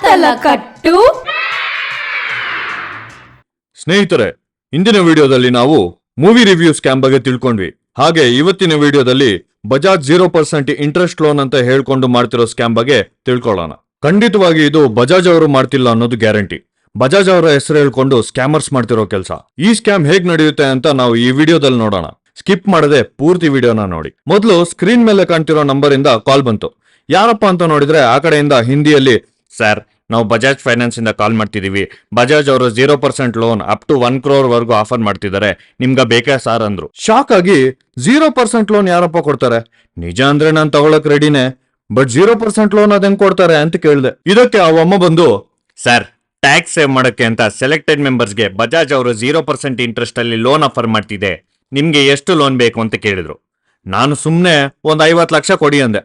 ತಲಕಟ್ಟು. ಸ್ನೇಹಿತರೆ, ಇಂದಿನ ವಿಡಿಯೋದಲ್ಲಿ ನಾವು ಮೂವಿ ರಿವ್ಯೂ ಸ್ಕ್ಯಾಮ್ ಬಗ್ಗೆ ತಿಳ್ಕೊಂಡ್ವಿ. ಹಾಗೆ ಇವತ್ತಿನ ವಿಡಿಯೋದಲ್ಲಿ ಬಜಾಜ್ 0% ಇಂಟ್ರೆಸ್ಟ್ ಲೋನ್ ಅಂತ ಹೇಳ್ಕೊಂಡು ಮಾಡ್ತಿರೋ ಸ್ಕ್ಯಾಮ್ ಬಗ್ಗೆ ತಿಳ್ಕೊಳ್ಳೋಣ. ಖಂಡಿತವಾಗಿ ಇದು ಬಜಾಜ್ ಅವರು ಮಾಡ್ತಿಲ್ಲ ಅನ್ನೋದು ಗ್ಯಾರಂಟಿ. ಬಜಾಜ್ ಅವರ ಹೆಸರು ಹೇಳ್ಕೊಂಡು ಸ್ಕ್ಯಾಮರ್ಸ್ ಮಾಡ್ತಿರೋ ಕೆಲಸ. ಈ ಸ್ಕ್ಯಾಮ್ ಹೇಗ್ ನಡೆಯುತ್ತೆ ಅಂತ ನಾವು ಈ ವಿಡಿಯೋದಲ್ಲಿ ನೋಡೋಣ. ಸ್ಕಿಪ್ ಮಾಡದೆ ಪೂರ್ತಿ ವಿಡಿಯೋನ ನೋಡಿ. ಮೊದಲು ಸ್ಕ್ರೀನ್ ಮೇಲೆ ಕಾಣ್ತಿರೋ ನಂಬರ್ ಇಂದ ಕಾಲ್ ಬಂತು. ಯಾರಪ್ಪ ಅಂತ ನೋಡಿದ್ರೆ ಆ ಕಡೆಯಿಂದ ಹಿಂದಿಯಲ್ಲಿ, ಸರ್ ನಾವು ಬಜಾಜ್ ಫೈನಾನ್ಸ್ ಇಂದ ಕಾಲ್ ಮಾಡ್ತಿದೀವಿ. ಬಜಾಜ್ ಅವರು 0% ಲೋನ್ ಅಪ್ ಟು 1 crore ವರ್ಗೂ ಆಫರ್ ಮಾಡ್ತಿದ್ದಾರೆ, ನಿಮ್ಗ ಬೇಕಾ ಸಾರ್ ಅಂದ್ರು. ಶಾಕ್ ಆಗಿ 0% ಲೋನ್ ಯಾರಪ್ಪ ಕೊಡ್ತಾರೆ? ನಿಜ ಅಂದ್ರೆ ನಾನ್ ತಗೊಳಕ್ ರೆಡಿನೇ, ಬಟ್ 0% ಲೋನ್ ಅದೇನ್ ಕೊಡ್ತಾರೆ ಅಂತ ಕೇಳಿದೆ. ಇದಕ್ಕೆ ಅವಮ್ಮ ಬಂದು, ಸರ್ ಟ್ಯಾಕ್ಸ್ ಸೇವ್ ಮಾಡಕ್ಕೆ ಅಂತ ಸೆಲೆಕ್ಟೆಡ್ ಮೆಂಬರ್ಸ್ಗೆ ಬಜಾಜ್ ಅವರು 0% ಇಂಟ್ರೆಸ್ಟ್ ಅಲ್ಲಿ ಲೋನ್ ಆಫರ್ ಮಾಡ್ತಿದೆ, ನಿಮ್ಗೆ ಎಷ್ಟು ಲೋನ್ ಬೇಕು ಅಂತ ಕೇಳಿದ್ರು. ನಾನು ಸುಮ್ನೆ ಒಂದ್ 50 ಲಕ್ಷ ಕೊಡಿ ಅಂದೆ.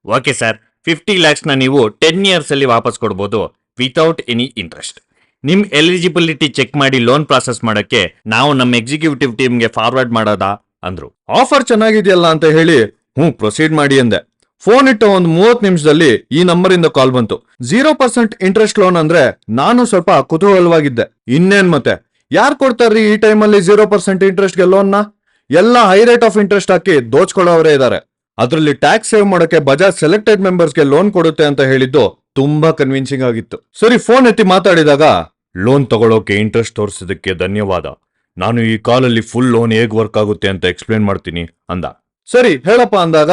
ಓಕೆ ಸರ್, 50 lakhsನ ನೀವು 10 years ಅಲ್ಲಿ ವಾಪಸ್ ಕೊಡ್ಬೋದು ವಿತೌಟ್ ಎನಿ ಇಂಟ್ರೆಸ್ಟ್. ನಿಮ್ ಎಲಿಜಿಬಿಲಿಟಿ ಚೆಕ್ ಮಾಡಿ ಲೋನ್ ಪ್ರಾಸೆಸ್ ಮಾಡಕ್ಕೆ ನಾವು ನಮ್ಮ ಎಕ್ಸಿಕ್ಯೂಟಿವ್ ಟೀಮ್ಗೆ ಫಾರ್ವರ್ಡ್ ಮಾಡೋದಾ ಅಂದ್ರು. ಆಫರ್ ಚೆನ್ನಾಗಿದೆಯಲ್ಲ ಅಂತ ಹೇಳಿ ಪ್ರೊಸೀಡ್ ಮಾಡಿ ಅಂದೆ. ಫೋನ್ ಇಟ್ಟ ಒಂದು 30 ನಿಮಿಷದಲ್ಲಿ ಈ ನಂಬರ್ ಇಂದ ಕಾಲ್ ಬಂತು. 0% ಇಂಟ್ರೆಸ್ಟ್ ಲೋನ್ ಅಂದ್ರೆ ನಾನು ಸ್ವಲ್ಪ ಕುತೂಹಲವಾಗಿದ್ದೆ. ಇನ್ನೇನ್ ಮತ್ತೆ ಯಾರು ಕೊಡ್ತಾರ್ರಿ ಈ ಟೈಮಲ್ಲಿ 0% ಇಂಟ್ರೆಸ್ಟ್ ಗೆ ಲೋನ್ ನ? ಎಲ್ಲ ಹೈ ರೇಟ್ ಆಫ್ ಇಂಟ್ರೆಸ್ಟ್ ಹಾಕಿ ದೋಚ್ಕೊಳ್ಳೋರೇ ಇದಾರೆ. ಅದರಲ್ಲಿ ಟ್ಯಾಕ್ಸ್ ಸೇವ್ ಮಾಡಕ್ಕೆ ಬಜಾಜ್ ಸೆಲೆಕ್ಟೆಡ್ ಮೆಂಬರ್ಸ್ಗೆ ಲೋನ್ ಕೊಡುತ್ತೆ ಅಂತ ಹೇಳಿದ್ದು ತುಂಬಾ ಕನ್ವಿನ್ಸಿಂಗ್ ಆಗಿತ್ತು. ಸರಿ, ಫೋನ್ ಎತ್ತಿ ಮಾತಾಡಿದಾಗ, ಲೋನ್ ತಗೊಳ್ಳೋಕೆ ಇಂಟ್ರೆಸ್ಟ್ ತೋರಿಸಿದಕ್ಕೆ ಧನ್ಯವಾದ. ನಾನು ಈ ಕಾಲಲ್ಲಿ ಫುಲ್ ಲೋನ್ ಹೇಗ್ ವರ್ಕ್ ಆಗುತ್ತೆ ಅಂತ ಎಕ್ಸ್ಪ್ಲೇನ್ ಮಾಡ್ತೀನಿ ಅಂದ. ಸರಿ ಹೇಳಪ್ಪ ಅಂದಾಗ,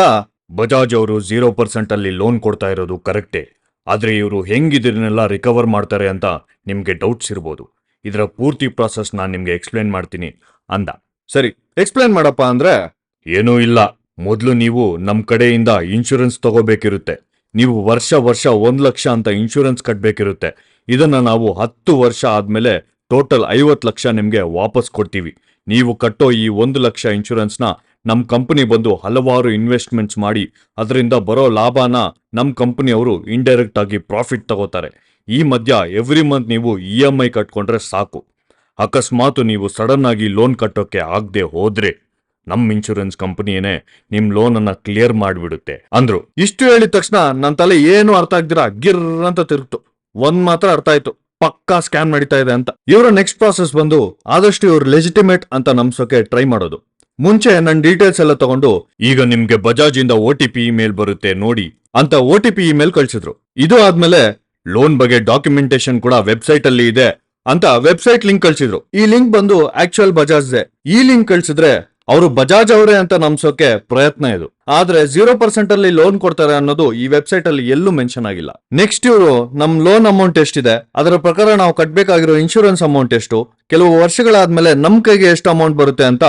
ಬಜಾಜ್ ಅವರು 0% ಅಲ್ಲಿ ಲೋನ್ ಕೊಡ್ತಾ ಇರೋದು ಕರೆಕ್ಟೇ, ಆದ್ರೆ ಇವರು ಹೆಂಗಿದ್ರನ್ನೆಲ್ಲ ರಿಕವರ್ ಮಾಡ್ತಾರೆ ಅಂತ ನಿಮ್ಗೆ ಡೌಟ್ಸ್ ಇರ್ಬೋದು. ಇದರ ಪೂರ್ತಿ ಪ್ರಾಸೆಸ್ ನಾನು ನಿಮ್ಗೆ ಎಕ್ಸ್ಪ್ಲೇನ್ ಮಾಡ್ತೀನಿ ಅಂದ. ಸರಿ ಎಕ್ಸ್ಪ್ಲೇನ್ ಮಾಡಪ್ಪ ಅಂದ್ರೆ, ಏನೂ ಇಲ್ಲ, ಮೊದಲು ನೀವು ನಮ್ ಕಡೆಯಿಂದ ಇನ್ಶೂರೆನ್ಸ್ ತಗೋಬೇಕಿರುತ್ತೆ. ನೀವು ವರ್ಷ 1 ಲಕ್ಷ ಅಂತ ಇನ್ಶೂರೆನ್ಸ್ ಕಟ್ಬೇಕಿರುತ್ತೆ. ಇದನ್ನ ನಾವು 10 ವರ್ಷ ಆದ್ಮೇಲೆ ಟೋಟಲ್ 50 ಲಕ್ಷ ನಿಮ್ಗೆ ವಾಪಸ್ ಕೊಡ್ತೀವಿ. ನೀವು ಕಟ್ಟೋ ಈ 1 ಲಕ್ಷ ಇನ್ಶೂರೆನ್ಸ್ ನ ನಮ್ ಕಂಪನಿ ಬಂದು ಹಲವಾರು ಇನ್ವೆಸ್ಟ್ಮೆಂಟ್ಸ್ ಮಾಡಿ ಅದರಿಂದ ಬರೋ ಲಾಭನ ನಮ್ ಕಂಪನಿಯವರು ಇಂಡೈರೆಕ್ಟ್ ಆಗಿ ಪ್ರಾಫಿಟ್ ತಗೋತಾರೆ. ಈ ಮಧ್ಯ ಎವ್ರಿ ಮಂತ್ ನೀವು EMI ಕಟ್ಕೊಂಡ್ರೆ ಸಾಕು. ಅಕಸ್ಮಾತ್ ನೀವು ಸಡನ್ ಆಗಿ ಲೋನ್ ಕಟ್ಟೋಕೆ ಆಗದೆ ಹೋದ್ರೆ ನಮ್ ಇನ್ಶೂರೆನ್ಸ್ ಕಂಪನಿಯೇನೆ ನಿಮ್ ಲೋನ್ ಅನ್ನ ಕ್ಲಿಯರ್ ಮಾಡ್ಬಿಡುತ್ತೆ ಅಂದ್ರು. ಇಷ್ಟು ಹೇಳಿದ ತಕ್ಷಣ ನನ್ನ ತಲೆ ಏನು ಅರ್ಥ ಆಗ್ದಿರಾ ಗಿರ್ ಅಂತ ತಿರುಗ್ತು. ಒಂದ್ ಮಾತ್ರ ಅರ್ಥ ಆಯ್ತು, ಪಕ್ಕಾ ಸ್ಕ್ಯಾಮ್ ನಡೀತಾ ಇದೆ ಅಂತ. ಇವರ ನೆಕ್ಸ್ಟ್ ಪ್ರಾಸೆಸ್ ಬಂದು ಆದಷ್ಟು ಇವ್ರು ಲೆಜಿಟಿಮೇಟ್ ಅಂತ ನಂಬಿಸೋಕೆ ಟ್ರೈ ಮಾಡೋದು. ಮುಂಚೆ ನನ್ನ ಡೀಟೇಲ್ಸ್ ಎಲ್ಲ ತಗೊಂಡು, ಈಗ ನಿಮ್ಗೆ ಬಜಾಜ್ ಇಂದ OTP ಇಮೇಲ್ ಬರುತ್ತೆ ನೋಡಿ ಅಂತ OTP ಇಮೇಲ್ ಕಳ್ಸಿದ್ರು. ಇದು ಆದ್ಮೇಲೆ ಲೋನ್ ಬಗ್ಗೆ ಡಾಕ್ಯುಮೆಂಟೇಶನ್ ಕೂಡ ವೆಬ್ಸೈಟ್ ಅಲ್ಲಿ ಇದೆ ಅಂತ ವೆಬ್ಸೈಟ್ ಲಿಂಕ್ ಕಳ್ಸಿದ್ರು. ಈ ಲಿಂಕ್ ಬಂದು ಆಕ್ಚುಯಲ್ ಬಜಾಜ್. ಈ ಲಿಂಕ್ ಕಳ್ಸಿದ್ರೆ ಅವರು ಬಜಾಜ್ ಅವರೇ ಅಂತ ನಂಬಿಸೋಕೆ ಪ್ರಯತ್ನ ಇದು. ಆದ್ರೆ 0% ಅಲ್ಲಿ ಲೋನ್ ಕೊಡ್ತಾರೆ ಅನ್ನೋದು ಈ ವೆಬ್ಸೈಟ್ ಅಲ್ಲಿ ಎಲ್ಲೂ ಮೆನ್ಷನ್ ಆಗಿಲ್ಲ. ನೆಕ್ಸ್ಟ್ ಇವರು ನಮ್ ಲೋನ್ ಅಮೌಂಟ್ ಎಷ್ಟಿದೆ, ಅದರ ಪ್ರಕಾರ ನಾವು ಕಟ್ಬೇಕಾಗಿರೋ ಇನ್ಶೂರೆನ್ಸ್ ಅಮೌಂಟ್ ಎಷ್ಟು, ಕೆಲವು ವರ್ಷಗಳಾದ್ಮೇಲೆ ನಮ್ ಕೈಗೆ ಎಷ್ಟು ಅಮೌಂಟ್ ಬರುತ್ತೆ ಅಂತ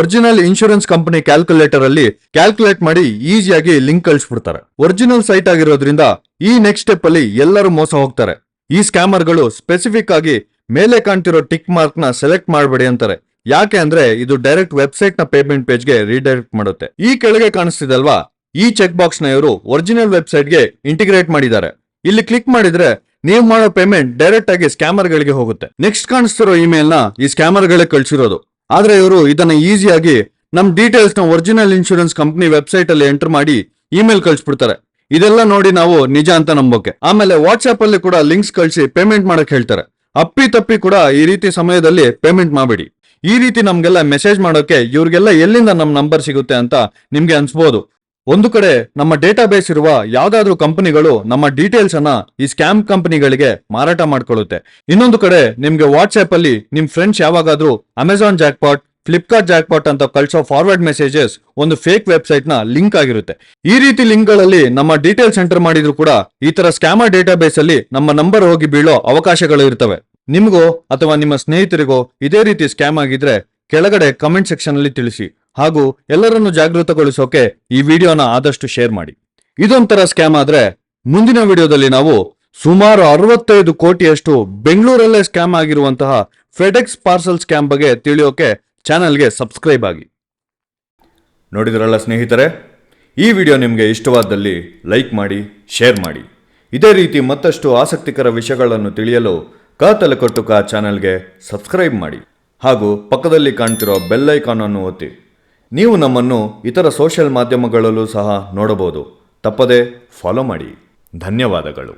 ಒರಿಜಿನಲ್ ಇನ್ಶೂರೆನ್ಸ್ ಕಂಪನಿ ಕ್ಯಾಲ್ಕುಲೇಟರ್ ಅಲ್ಲಿ ಕ್ಯಾಲ್ಕುಲೇಟ್ ಮಾಡಿ ಈಸಿಯಾಗಿ ಲಿಂಕ್ ಕಳಿಸ್ಬಿಡ್ತಾರೆ. ಒರಿಜಿನಲ್ ಸೈಟ್ ಆಗಿರೋದ್ರಿಂದ ಈ ನೆಕ್ಸ್ಟ್ ಸ್ಟೆಪ್ ಅಲ್ಲಿ ಎಲ್ಲರೂ ಮೋಸ ಹೋಗ್ತಾರೆ. ಈ ಸ್ಕ್ಯಾಮರ್ಗಳು ಸ್ಪೆಸಿಫಿಕ್ ಆಗಿ ಮೇಲೆ ಕಾಣ್ತಿರೋ ಟಿಕ್ ಮಾರ್ಕ್ ನ ಸೆಲೆಕ್ಟ್ ಮಾಡಬೇಡಿ ಅಂತಾರೆ. ಯಾಕೆ ಅಂದ್ರೆ ಇದು ಡೈರೆಕ್ಟ್ ವೆಬ್ಸೈಟ್ ನ ಪೇಮೆಂಟ್ ಪೇಜ್ ಗೆ ರೀಡೈರೆಕ್ಟ್ ಮಾಡುತ್ತೆ. ಈ ಕೆಳಗೆ ಕಾಣಿಸ್ತಿದಲ್ವಾ, ಈ ಚೆಕ್ ಬಾಕ್ಸ್ ನ ಇವರು ಒರಿಜಿನಲ್ ವೆಬ್ಸೈಟ್ ಗೆ ಇಂಟಿಗ್ರೇಟ್ ಮಾಡಿದ್ದಾರೆ. ಇಲ್ಲಿ ಕ್ಲಿಕ್ ಮಾಡಿದ್ರೆ ನೀವು ಮಾಡೋ ಪೇಮೆಂಟ್ ಡೈರೆಕ್ಟ್ ಆಗಿ ಸ್ಕ್ಯಾಮರ್ ಗಳಿಗೆ ಹೋಗುತ್ತೆ. ನೆಕ್ಸ್ಟ್ ಕಾಣಿಸ್ತಿರೋ ಇಮೇಲ್ ನ ಈ ಸ್ಕ್ಯಾಮರ್ ಗಳೇ ಕಳ್ಸಿರೋದು. ಆದ್ರೆ ಇವರು ಇದನ್ನ ಈಸಿಯಾಗಿ ನಮ್ ಡೀಟೇಲ್ಸ್ ನ ಒರಿಜಿನಲ್ ಇನ್ಶೂರೆನ್ಸ್ ಕಂಪನಿ ವೆಬ್ಸೈಟ್ ಅಲ್ಲಿ ಎಂಟರ್ ಮಾಡಿ ಇಮೇಲ್ ಕಳ್ಸಿಬಿಡ್ತಾರೆ. ಇದೆಲ್ಲ ನೋಡಿ ನಾವು ನಿಜ ಅಂತ ನಂಬೋಕೆ. ಆಮೇಲೆ ವಾಟ್ಸ್ಆಪ್ ಅಲ್ಲಿ ಕೂಡ ಲಿಂಕ್ಸ್ ಕಳಿಸಿ ಪೇಮೆಂಟ್ ಮಾಡಕ್ ಹೇಳ್ತಾರೆ. ಅಪ್ಪಿ ತಪ್ಪಿ ಕೂಡ ಈ ರೀತಿ ಸಮಯದಲ್ಲಿ ಪೇಮೆಂಟ್ ಮಾಡಬೇಡಿ. ಈ ರೀತಿ ನಮ್ಗೆಲ್ಲ ಮೆಸೇಜ್ ಮಾಡೋಕೆ ಇವ್ರಿಗೆಲ್ಲ ಎಲ್ಲಿಂದ ನಮ್ ನಂಬರ್ ಸಿಗುತ್ತೆ ಅಂತ ನಿಮ್ಗೆ ಅನ್ಸ್ಬೋದು. ಒಂದು ಕಡೆ ನಮ್ಮ ಡೇಟಾ ಬೇಸ್ ಇರುವ ಯಾವ್ದಾದ್ರು ಕಂಪನಿಗಳು ನಮ್ಮ ಡೀಟೇಲ್ಸ್ ಅನ್ನ ಈ ಸ್ಕ್ಯಾಮ್ ಕಂಪನಿಗಳಿಗೆ ಮಾರಾಟ ಮಾಡ್ಕೊಳ್ಳುತ್ತೆ. ಇನ್ನೊಂದು ಕಡೆ ನಿಮ್ಗೆ ವಾಟ್ಸ್ಆಪ್ ಅಲ್ಲಿ ನಿಮ್ ಫ್ರೆಂಡ್ಸ್ ಯಾವಾಗಾದ್ರೂ ಅಮೆಜಾನ್ ಜಾಕ್ಪಾಟ್, ಫ್ಲಿಪ್ಕಾರ್ಟ್ ಜಾಕ್ಪಾಟ್ ಅಂತ ಕಳ್ಸೋ ಫಾರ್ವರ್ಡ್ ಮೆಸೇಜಸ್ ಒಂದು ಫೇಕ್ ವೆಬ್ಸೈಟ್ ನ ಲಿಂಕ್ ಆಗಿರುತ್ತೆ. ಈ ರೀತಿ ಲಿಂಕ್ ಗಳಲ್ಲಿ ನಮ್ಮ ಡೀಟೇಲ್ಸ್ ಎಂಟರ್ ಮಾಡಿದ್ರು ಕೂಡ ಈ ತರ ಸ್ಕ್ಯಾಮರ್ ಡೇಟಾ ಬೇಸ್ ಅಲ್ಲಿ ನಮ್ಮ ನಂಬರ್ ಹೋಗಿ ಬೀಳೋ ಅವಕಾಶಗಳು ಇರ್ತವೆ. ನಿಮಗೋ ಅಥವಾ ನಿಮ್ಮ ಸ್ನೇಹಿತರಿಗೋ ಇದೇ ರೀತಿ ಸ್ಕ್ಯಾಮ್ ಆಗಿದ್ರೆ ಕೆಳಗಡೆ ಕಮೆಂಟ್ ಸೆಕ್ಷನ್ ಅಲ್ಲಿ ತಿಳಿಸಿ. ಹಾಗೂ ಎಲ್ಲರನ್ನು ಜಾಗೃತಗೊಳಿಸೋಕೆ ಈ ವಿಡಿಯೋನ ಆದಷ್ಟು ಶೇರ್ ಮಾಡಿ. ಇದೊಂಥರ ಸ್ಕ್ಯಾಮ್ ಆದ್ರೆ ಮುಂದಿನ ವಿಡಿಯೋದಲ್ಲಿ ನಾವು ಸುಮಾರು 65 ಕೋಟಿಯಷ್ಟು ಬೆಂಗಳೂರಲ್ಲೇ ಸ್ಕ್ಯಾಮ್ ಆಗಿರುವಂತಹ ಫೆಡೆಕ್ಸ್ ಪಾರ್ಸಲ್ ಸ್ಕ್ಯಾಮ್ ಬಗ್ಗೆ ತಿಳಿಯೋಕೆ ಚಾನೆಲ್ಗೆ ಸಬ್ಸ್ಕ್ರೈಬ್ ಆಗಿ. ನೋಡಿದ್ರಲ್ಲ ಸ್ನೇಹಿತರೆ, ಈ ವಿಡಿಯೋ ನಿಮಗೆ ಇಷ್ಟವಾದಲ್ಲಿ ಲೈಕ್ ಮಾಡಿ, ಶೇರ್ ಮಾಡಿ. ಇದೇ ರೀತಿ ಮತ್ತಷ್ಟು ಆಸಕ್ತಿಕರ ವಿಷಯಗಳನ್ನು ತಿಳಿಯಲು ತಲೆಕಟ್ಟು ಚಾನೆಲ್ಗೆ ಸಬ್ಸ್ಕ್ರೈಬ್ ಮಾಡಿ. ಹಾಗೂ ಪಕ್ಕದಲ್ಲಿ ಕಾಣ್ತಿರೋ ಬೆಲ್ ಐಕಾನ್ ಅನ್ನು ಒತ್ತಿ. ನೀವು ನಮ್ಮನ್ನು ಇತರ ಸೋಷಿಯಲ್ ಮಾಧ್ಯಮಗಳಲ್ಲೂ ಸಹ ನೋಡಬಹುದು. ತಪ್ಪದೆ ಫಾಲೋ ಮಾಡಿ. ಧನ್ಯವಾದಗಳು.